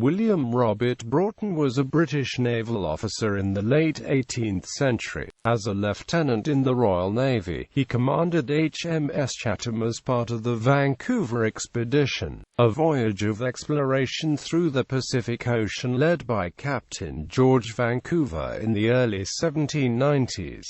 William Robert Broughton was a British naval officer in the late 18th century. As a lieutenant in the Royal Navy, he commanded HMS Chatham as part of the Vancouver Expedition, a voyage of exploration through the Pacific Ocean led by Captain George Vancouver in the early 1790s.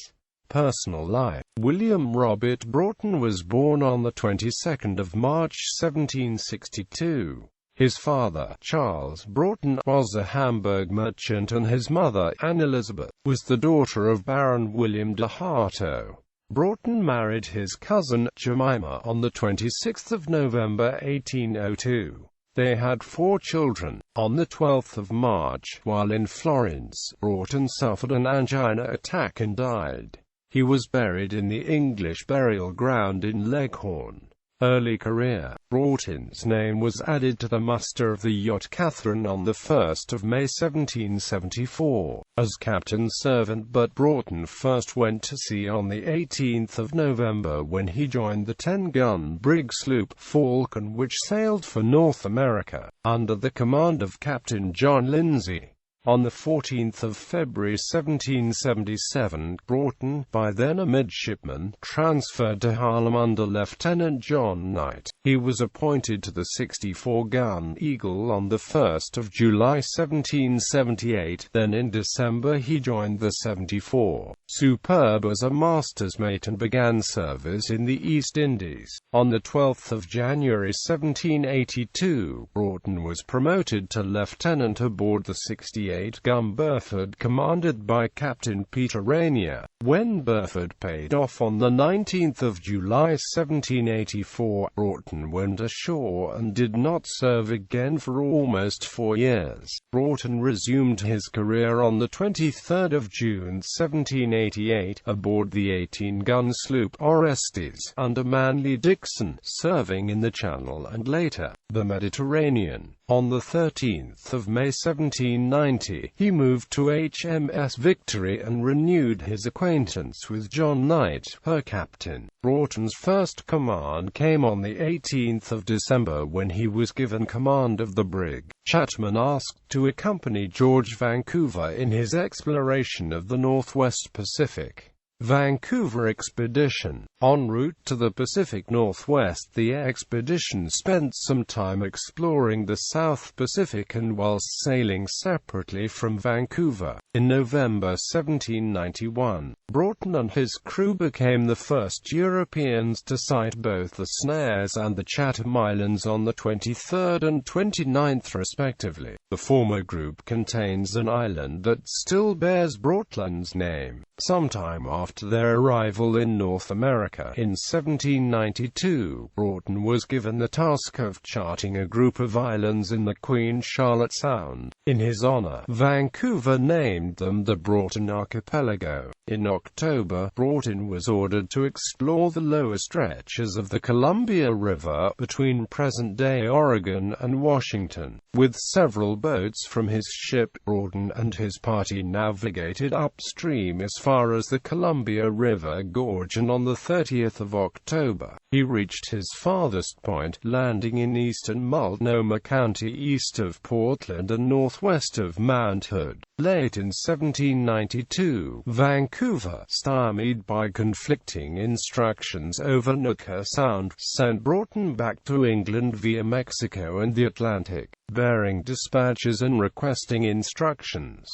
Personal life. William Robert Broughton was born on the 22nd of March 1762. His father, Charles Broughton, was a Hamburg merchant and his mother, Anne Elizabeth, was the daughter of Baron William de Harto. Broughton married his cousin, Jemima, on the 26th of November 1802. They had 4 children. On the 12th of March, while in Florence, Broughton suffered an angina attack and died. He was buried in the English burial ground in Leghorn. Early career. Broughton's name was added to the muster of the yacht Catherine on the 1st of May 1774, as captain's servant, but Broughton first went to sea on the 18th of November when he joined the 10-gun brig sloop Falcon, which sailed for North America, under the command of Captain John Lindsay. On the 14th of February 1777, Broughton, by then a midshipman, transferred to Harlem under Lieutenant John Knight. He was appointed to the 64-gun Eagle on the 1st of July 1778, then in December he joined the 74 Superb as a master's mate and began service in the East Indies. On the 12th of January 1782, Broughton was promoted to lieutenant aboard the 68-gun Burford, commanded by Captain Peter Rainier. When Burford paid off on the 19th of July 1784, Broughton went ashore and did not serve again for almost 4 years. Broughton resumed his career on the 23rd of June 1788, aboard the 18-gun sloop Orestes, under Manly Dixon, serving in the Channel and later, the Mediterranean. On the 13th of May 1790, he moved to HMS Victory and renewed his acquaintance with John Knight, her captain. Broughton's first command came on the 18th of December when he was given command of the brig Chatham and asked to accompany George Vancouver in his exploration of the Northwest Pacific. Vancouver Expedition. En route to the Pacific Northwest, the expedition spent some time exploring the South Pacific and whilst sailing separately from Vancouver. In November 1791, Broughton and his crew became the first Europeans to sight both the Snares and the Chatham Islands on the 23rd and 29th respectively. The former group contains an island that still bears Broughton's name. Sometime after their arrival in North America, in 1792, Broughton was given the task of charting a group of islands in the Queen Charlotte Sound. In his honor, Vancouver named them the Broughton Archipelago. In October, Broughton was ordered to explore the lower stretches of the Columbia River between present-day Oregon and Washington. With several boats from his ship, Broughton and his party navigated upstream as far as the Columbia River Gorge, and on the 30th of October, he reached his farthest point, landing in eastern Multnomah County east of Portland and northwest of Mount Hood. Late in 1792, Vancouver, stymied by conflicting instructions over Nootka Sound, sent Broughton back to England via Mexico and the Atlantic, bearing dispatches and requesting instructions.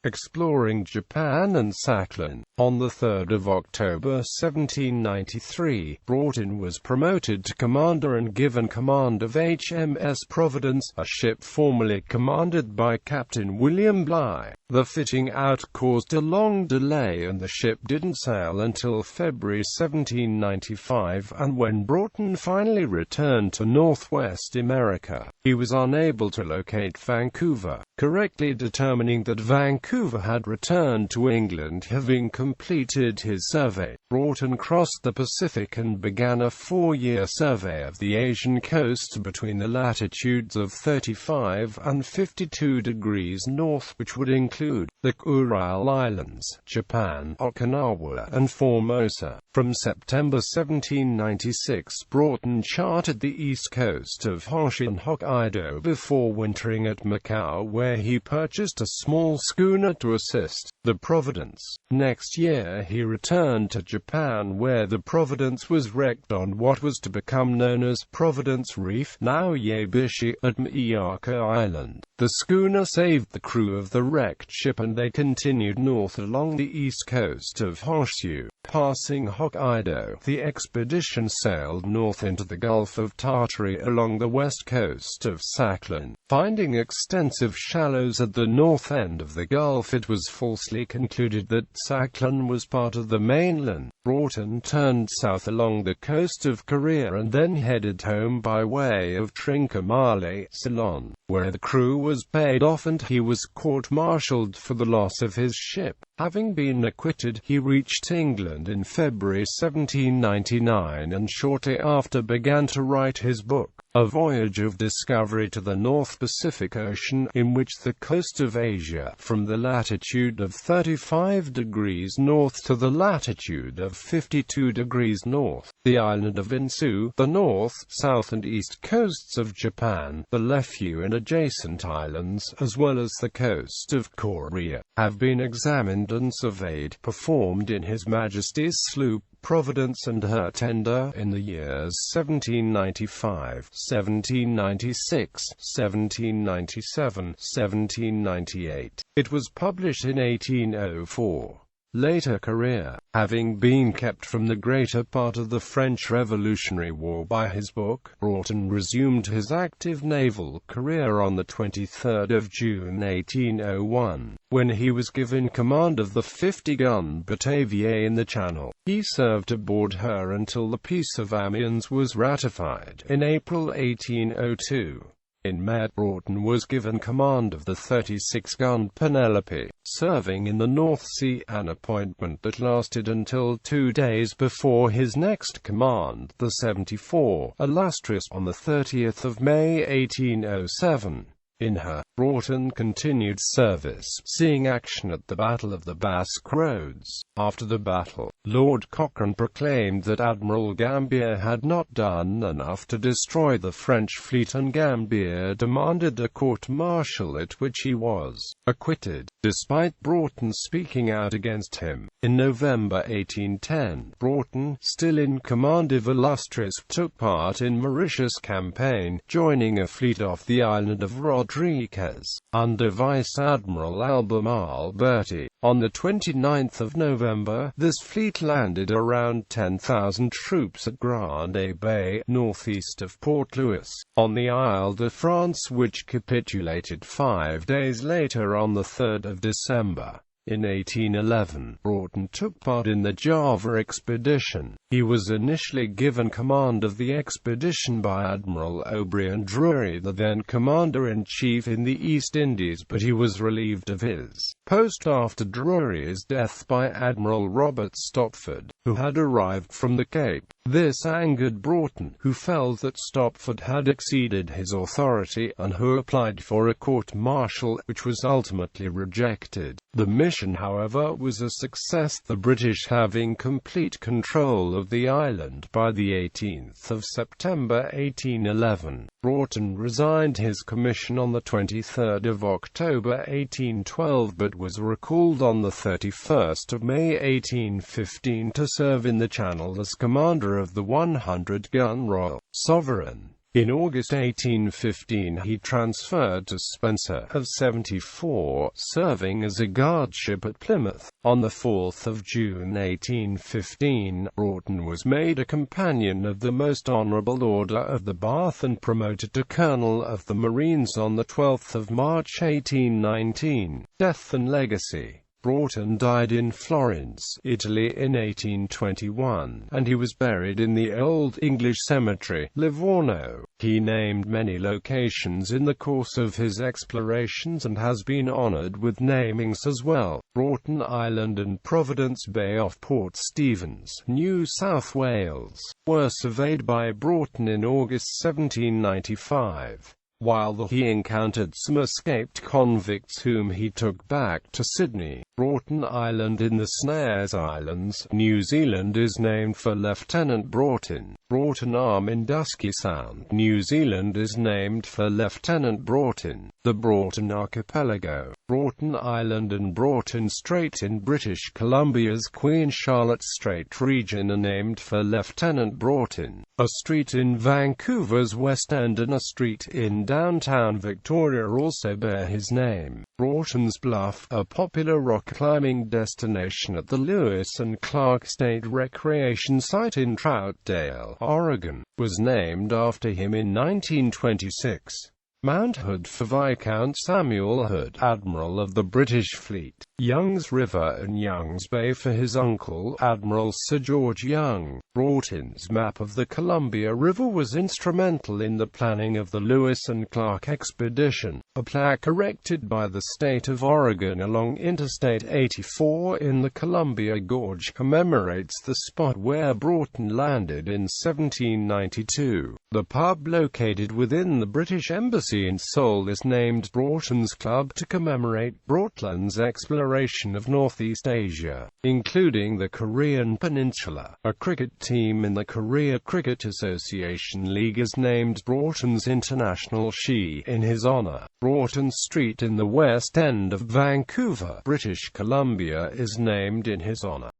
Exploring Japan and Sakhalin. On the 3rd of October 1793, Broughton was promoted to commander and given command of HMS Providence, a ship formerly commanded by Captain William Bligh. The fitting out caused a long delay and the ship didn't sail until February 1795, and when Broughton finally returned to Northwest America, he was unable to locate Vancouver, correctly determining that Vancouver had returned to England, having completed his survey, Broughton crossed the Pacific and began a 4-year survey of the Asian coast between the latitudes of 35 and 52 degrees north, which would include the Kuril Islands, Japan, Okinawa, and Formosa. From September 1796, Broughton charted the east coast of Honshu and Hokkaido before wintering at Macau, where he purchased a small schooner to assist, the Providence. Next year he returned to Japan, where the Providence was wrecked on what was to become known as Providence Reef, now Yabishi, at Miyako Island. The schooner saved the crew of the wrecked ship and they continued north along the east coast of Honshu. Passing Hokkaido, the expedition sailed north into the Gulf of Tartary along the west coast of Sakhalin. Finding extensive shallows at the north end of the Gulf, it was falsely concluded that Sakhalin was part of the mainland. Broughton turned south along the coast of Korea and then headed home by way of Trincomalee, Ceylon, where the crew was paid off and he was court-martialed for the loss of his ship. Having been acquitted, he reached England in February 1799 and shortly after began to write his book, A Voyage of Discovery to the North Pacific Ocean, in which the coast of Asia, from the latitude of 35 degrees north to the latitude of 52 degrees north, the island of Insu, the north, south and east coasts of Japan, the Leffu and adjacent islands, as well as the coast of Korea, have been examined and surveyed, performed in His Majesty's sloop Providence and her tender, in the years 1795, 1796, 1797, 1798. It was published in 1804. Later career. Having been kept from the greater part of the French Revolutionary War by his book, Broughton resumed his active naval career on the 23rd of June 1801, when he was given command of the 50-gun Batavia in the Channel. He served aboard her until the Peace of Amiens was ratified in April 1802. In May, Broughton was given command of the 36-gun Penelope, serving in the North Sea, an appointment that lasted until 2 days before his next command, the 74 Illustrious, on the 30th of May 1807. In her, Broughton continued service, seeing action at the Battle of the Basque Roads. After the battle, Lord Cochrane proclaimed that Admiral Gambier had not done enough to destroy the French fleet, and Gambier demanded a court-martial, at which he was acquitted, despite Broughton speaking out against him. In November 1810, Broughton, still in command of Illustrious, took part in Mauritius campaign, joining a fleet off the island of Rodriguez, under Vice Admiral Albemarle Bertie. On the 29th of November, this fleet landed around 10,000 troops at Grande Bay, northeast of Port Louis, on the Isle de France, which capitulated 5 days later on the 3rd of December. In 1811, Broughton took part in the Java Expedition. He was initially given command of the expedition by Admiral O'Brien Drury, the then Commander-in-Chief in the East Indies, but he was relieved of his post after Drury's death by Admiral Robert Stopford, who had arrived from the Cape. This angered Broughton, who felt that Stopford had exceeded his authority, and who applied for a court-martial, which was ultimately rejected. The mission, however, was a success, the British having complete control of the island by the 18th of September 1811. Broughton resigned his commission on the 23rd of October 1812, but was recalled on the 31st of May 1815 to serve in the Channel as commander of the 100-gun Royal Sovereign. In August 1815 he transferred to Spencer of 74, serving as a guardship at Plymouth. On the 4th of June 1815, Broughton was made a Companion of the Most Honourable Order of the Bath and promoted to Colonel of the Marines on the 12th of March 1819. Death and legacy. Broughton died in Florence, Italy in 1821, and he was buried in the Old English Cemetery, Livorno. He named many locations in the course of his explorations and has been honored with namings as well. Broughton Island and Providence Bay off Port Stephens, New South Wales, were surveyed by Broughton in August 1795. While he encountered some escaped convicts whom he took back to Sydney. Broughton Island in the Snares Islands, New Zealand is named for Lieutenant Broughton. Broughton Arm in Dusky Sound, New Zealand is named for Lieutenant Broughton. The Broughton Archipelago, Broughton Island and Broughton Strait in British Columbia's Queen Charlotte Strait region are named for Lieutenant Broughton. A street in Vancouver's West End and a street in downtown Victoria also bear his name. Broughton's Bluff, a popular rock climbing destination at the Lewis and Clark State Recreation Site in Troutdale, Oregon, was named after him in 1926. Mount Hood for Viscount Samuel Hood, Admiral of the British Fleet. Young's River and Young's Bay for his uncle, Admiral Sir George Young. Broughton's map of the Columbia River was instrumental in the planning of the Lewis and Clark Expedition. A plaque erected by the state of Oregon along Interstate 84 in the Columbia Gorge commemorates the spot where Broughton landed in 1792. The pub located within the British Embassy in Seoul is named Broughton's Club to commemorate Broughton's exploration of Northeast Asia, including the Korean Peninsula. A cricket team in the Korea Cricket Association League is named Broughton's International Shi in his honor. Broughton Street in the West End of Vancouver, British Columbia is named in his honor.